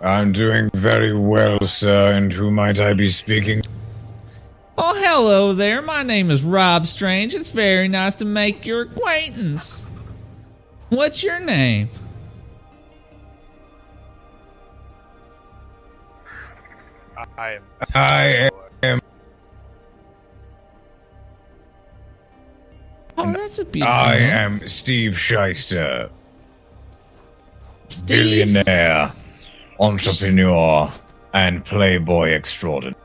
I'm doing very well, sir, and who might I be speaking? Oh, hello there. My name is Rob Strange. It's very nice to make your acquaintance. What's your name? I am. Oh, that's a beautiful I name. am Steve Shyster, Steve? billionaire, entrepreneur, and playboy extraordinary.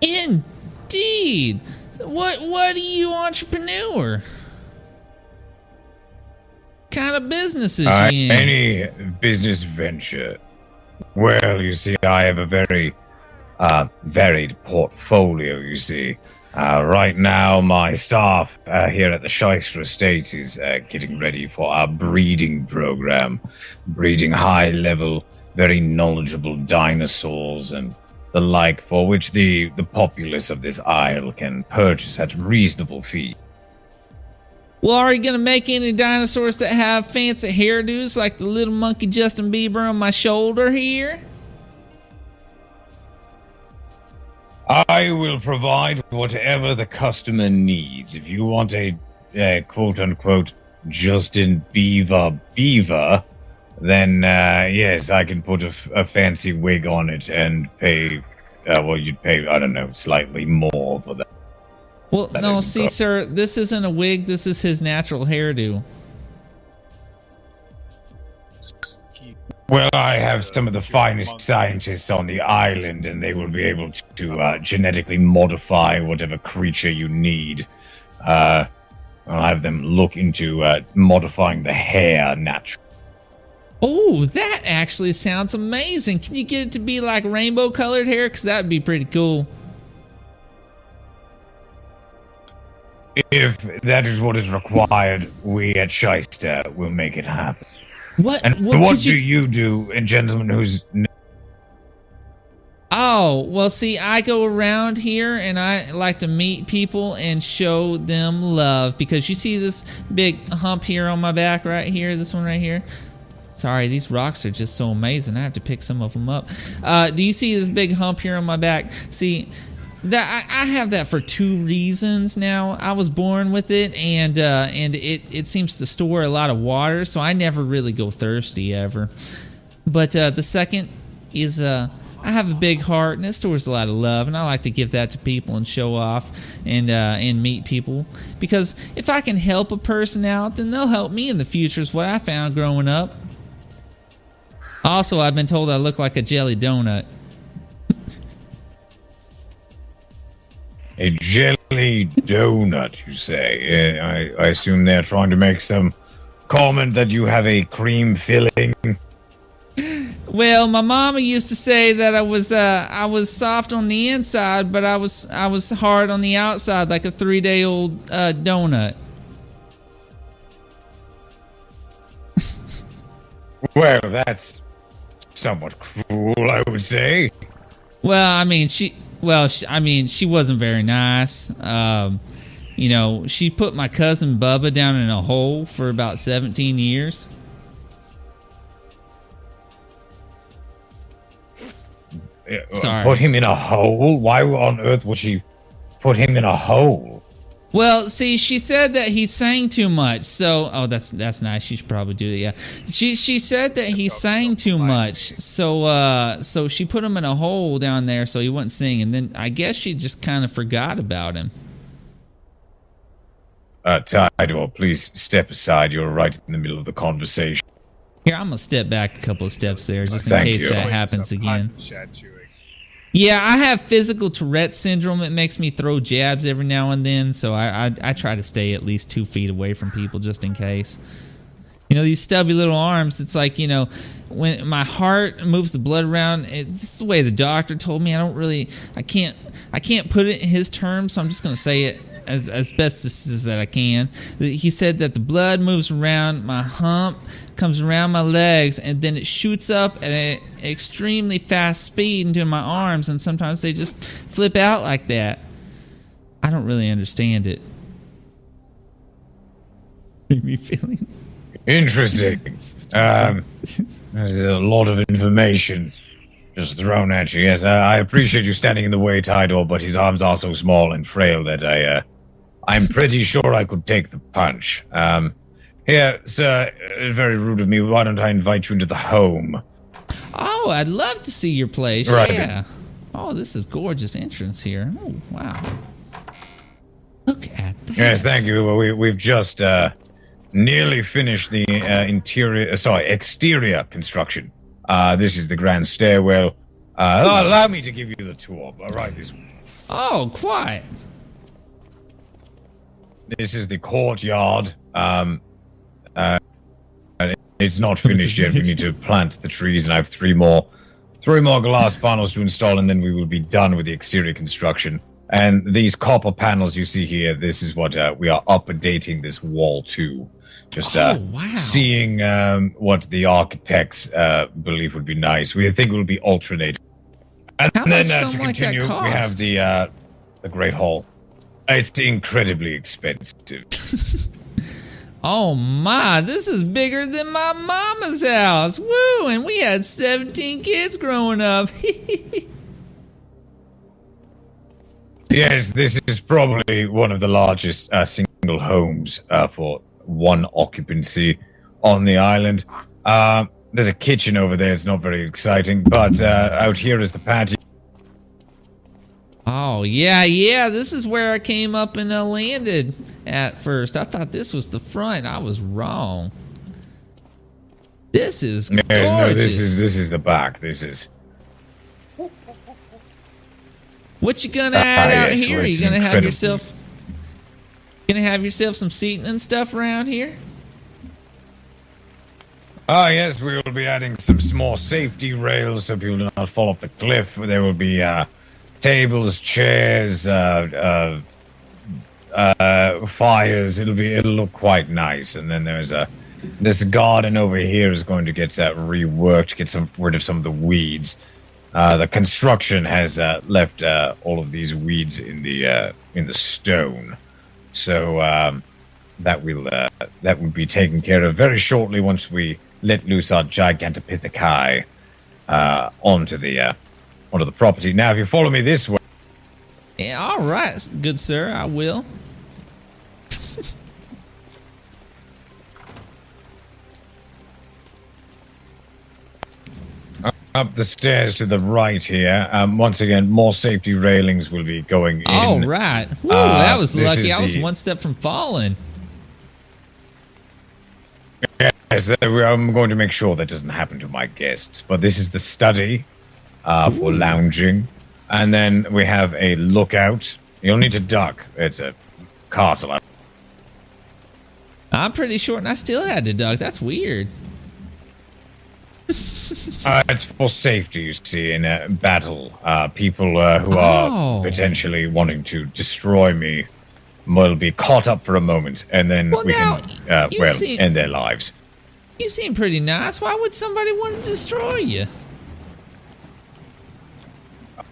Indeed. What are you entrepreneur? Kind of business is you in? Any business venture. Well, you see, I have a very varied portfolio, you see. Right now, my staff here at the Shyster Estates is getting ready for our breeding program, breeding high-level, very knowledgeable dinosaurs and the like, for which the populace of this isle can purchase at reasonable fee. Well, are you going to make any dinosaurs that have fancy hairdos like the little monkey Justin Bieber on my shoulder here? I will provide whatever the customer needs. If you want a quote-unquote Justin Beaver, then yes, I can put a fancy wig on it and pay, well, you'd pay, I don't know, slightly more for that. Well, no, see, sir, this isn't a wig. This is his natural hairdo. Well, I have some of the finest scientists on the island, and they will be able to genetically modify whatever creature you need. I'll have them look into modifying the hair naturally. Oh, that actually sounds amazing. Can you get it to be like rainbow-colored hair? Because that would be pretty cool. If that is what is required, we at Shyster will make it happen. What? And what do you do, a gentleman who's... Oh, well, see, I go around here and I like to meet people and show them love. Because you see this big hump here on my back right here? This one right here? Sorry, these rocks are just so amazing. I have to pick some of them up. Do you see this big hump here on my back? See... that I have that for two reasons now. I was born with it, and it seems to store a lot of water, so I never really go thirsty ever. But the second is I have a big heart, and it stores a lot of love, and I like to give that to people and show off and meet people. Because if I can help a person out, then they'll help me in the future, is what I found growing up. Also, I've been told I look like a jelly donut. A jelly donut, you say? I assume they're trying to make some comment that you have a cream filling. Well, my mama used to say that I was soft on the inside, but I was hard on the outside, like a 3-day-old donut. Well, that's somewhat cruel, I would say. Well, I mean, she wasn't very nice. You know, she put my cousin Bubba down in a hole for about 17 years. Sorry. Put him in a hole? Why on earth would she put him in a hole? Well, see, she said that he sang too much. So, oh, that's nice. She should probably do that. Yeah, she said that he sang too much. So she put him in a hole down there so he wouldn't sing. And then I guess she just kind of forgot about him. Tidal, please step aside. You're right in the middle of the conversation. Here, I'm gonna step back a couple of steps there just in case that happens again. Yeah, I have physical Tourette syndrome. It makes me throw jabs every now and then, so I try to stay at least 2 feet away from people just in case. You know, these stubby little arms, it's like, you know, when my heart moves the blood around, it's the way the doctor told me. I can't put it in his terms, so I'm just going to say it as best as that I can. He said that the blood moves around my hump, comes around my legs, and then it shoots up at an extremely fast speed into my arms, and sometimes they just flip out like that. I don't really understand it. Make me feeling... Interesting. There's a lot of information just thrown at you. Yes, I appreciate you standing in the way, Tidal, but his arms are so small and frail that I'm pretty sure I could take the punch. Here, sir, very rude of me. Why don't I invite you into the home? Oh, I'd love to see your place. Right. Yeah. Oh, this is gorgeous entrance here. Oh, wow. Look at that. Yes, thank you. We've just nearly finished the exterior construction. This is the grand stairwell. Allow me to give you the tour. All right, this way. Oh, quite. This is the courtyard. It's not finished yet. We need to plant the trees, and I have three more glass panels to install, and then we will be done with the exterior construction. And these copper panels you see here, this is what we are updating this wall to. Just wow. Seeing what the architects believe would be nice. We think it will be alternating. And How then much to something like that continue, we have cost? the Great Hall. It's incredibly expensive. Oh my, this is bigger than my mama's house. Woo, and we had 17 kids growing up. Yes, this is probably one of the largest single homes for one occupancy on the island. There's a kitchen over there. It's not very exciting, but out here is the patio. Oh, yeah, this is where I came up and landed at first. I thought this was the front. I was wrong. This is gorgeous. No, this is the back. This is... What you gonna add out yes, here? well, You it's gonna have incredible. yourself some seating and stuff around here? Yes, we will be adding some small safety rails so people do not fall off the cliff. There will be tables, chairs, fires. It'll look quite nice. And then there's this garden over here is going to get reworked, get rid of some of the weeds. The construction has left all of these weeds in the stone, so that will be taken care of very shortly once we let loose our Gigantopithecus onto the property. Now, if you follow me this way. Yeah, all right, good sir, I will. Up the stairs to the right here. Once again, more safety railings will be going in. All right. Woo, that was this lucky. is I was the- one step from falling. Yes, I'm going to make sure that doesn't happen to my guests. But this is the study for lounging. And then we have a lookout. You'll need to duck. It's a castle. I'm pretty short, and I still had to duck. That's weird. It's for safety, you see, in a battle. People who are potentially wanting to destroy me will be caught up for a moment, and then Well, we now, can end their lives. You seem pretty nice. Why would somebody want to destroy you?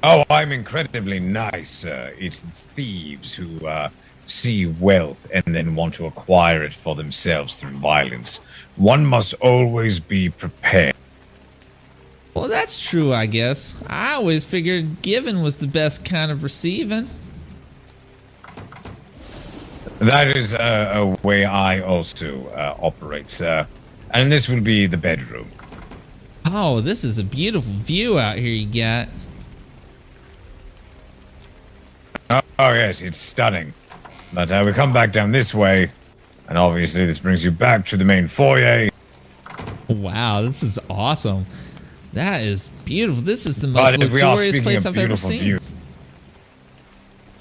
Oh, I'm incredibly nice. It's thieves who see wealth and then want to acquire it for themselves through violence. One must always be prepared. Well, that's true, I guess. I always figured giving was the best kind of receiving. That is a way I also operate, sir. And this will be the bedroom. Oh, this is a beautiful view out here you got. Oh, yes, it's stunning. But we come back down this way, and obviously this brings you back to the main foyer. Wow, this is awesome. That is beautiful. This is the most luxurious place I've ever seen. View.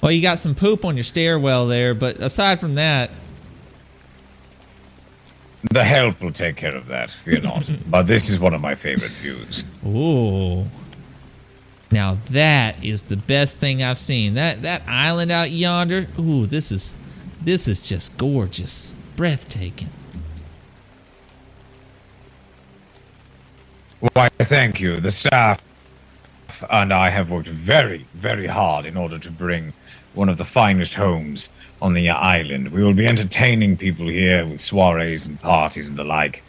Well, you got some poop on your stairwell there, but aside from that... The help will take care of that, fear not. But this is one of my favorite views. Ooh. Now that is the best thing I've seen. That island out yonder. Ooh, this is just gorgeous. Breathtaking. Why, thank you. The staff staff and I have worked very, very hard in order to bring one of the finest homes on the island. We will be entertaining people here with soirees and parties and the like.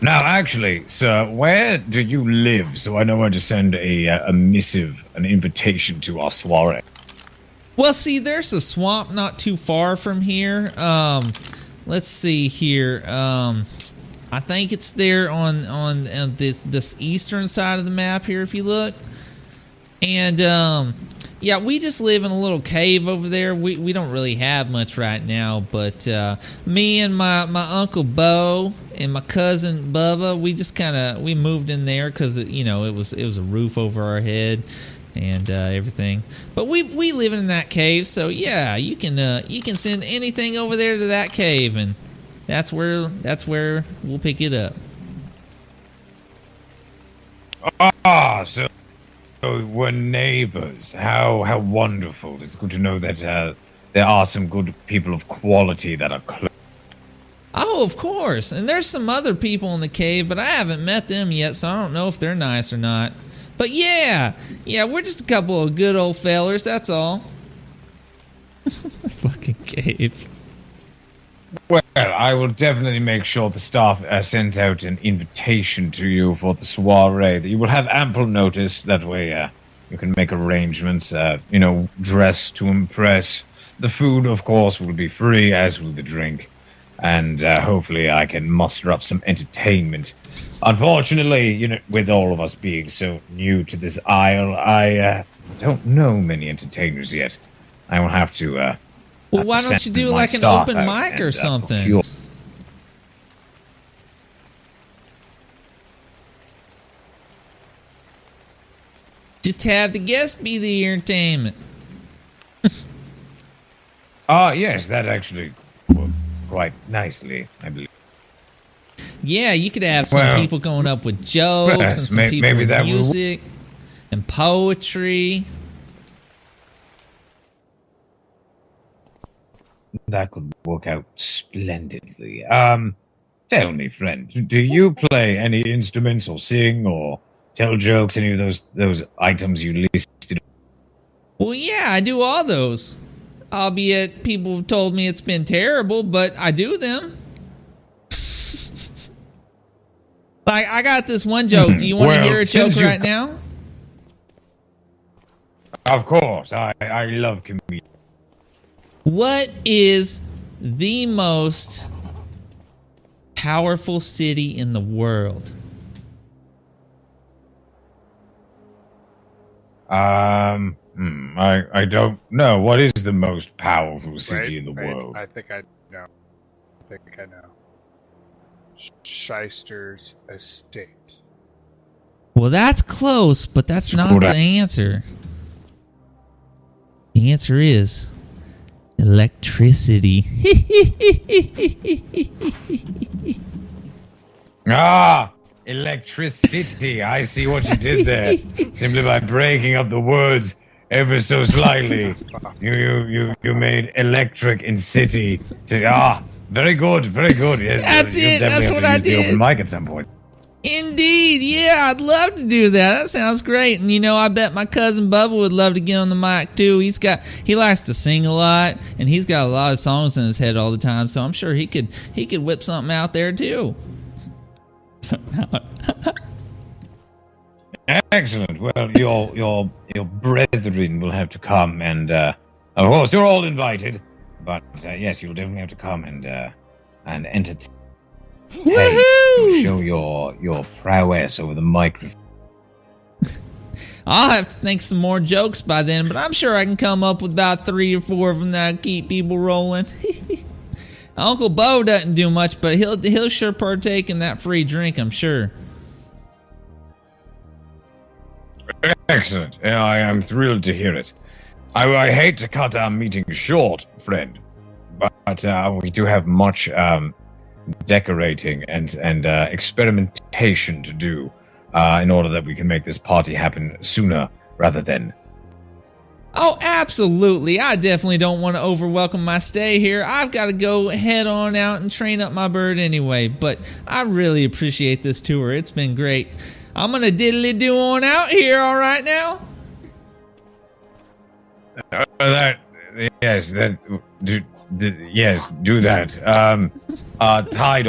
Now, actually, sir, where do you live? So I know where to send a missive, an invitation to our soiree. Well, see, there's a swamp not too far from here. Let's see here. I think it's there on this eastern side of the map here, if you look. And yeah, we just live in a little cave over there. We don't really have much right now, but me and my uncle Bo and my cousin Bubba, we moved in there because it was a roof over our head and everything. But we live in that cave, so yeah, you can send anything over there to that cave, and that's where we'll pick it up. So we're neighbors. How wonderful. It's good to know that there are some good people of quality that are close. Oh, of course. And there's some other people in the cave, but I haven't met them yet, so I don't know if they're nice or not. But yeah, we're just a couple of good old fellers, that's all. Fucking cave. Well, I will definitely make sure the staff sends out an invitation to you for the soiree. That you will have ample notice. That way, you can make arrangements. Dress to impress. The food, of course, will be free, as will the drink. And hopefully, I can muster up some entertainment. Unfortunately, with all of us being so new to this isle, I don't know many entertainers yet. I will have to. Well, why don't you do like an open mic or something? Just have the guests be the entertainment. Yes, that actually worked quite nicely, I believe. Yeah, you could have some people going up with jokes and some people with music and poetry. That could work out splendidly. Tell me, friend, do you play any instruments or sing or tell jokes, any of those items you listed? Well, yeah, I do all those. Albeit people have told me it's been terrible, but I do them. Like, I got this one joke. Do you want to hear a joke right now? Of course. I love comedians. What is the most powerful city in the world? I don't know. What is the most powerful city in the world? I think I know. Shyster's estate. Well, that's close, but that's not the answer. The answer is electricity. Electricity. I see what you did there. Simply by breaking up the words ever so slightly, you made electric in city. Very good, very good. Yes, that's it. That's what I did. The open mic at some point. Indeed, yeah, I'd love to do that. That sounds great. And I bet my cousin Bubba would love to get on the mic too. He likes to sing a lot, and he's got a lot of songs in his head all the time. So I'm sure he could whip something out there too. Excellent. Well, your brethren will have to come, and of course you're all invited. But yes, you'll definitely have to come and entertain. Woohoo! Show your prowess over the microphone. I'll have to think some more jokes by then, but I'm sure I can come up with about 3 or 4 of them that'll keep people rolling. Uncle Bo doesn't do much, but he'll sure partake in that free drink, I'm sure. Excellent. I am thrilled to hear it. I hate to cut our meeting short, friend, but we do have much decorating and experimentation to do in order that we can make this party happen sooner rather than. Oh, absolutely. I definitely don't want to overwelcome my stay here. I've got to go head on out and train up my bird anyway, but I really appreciate this tour. It's been great. I'm gonna diddly do on out here. All right now. Yes, do that. Tide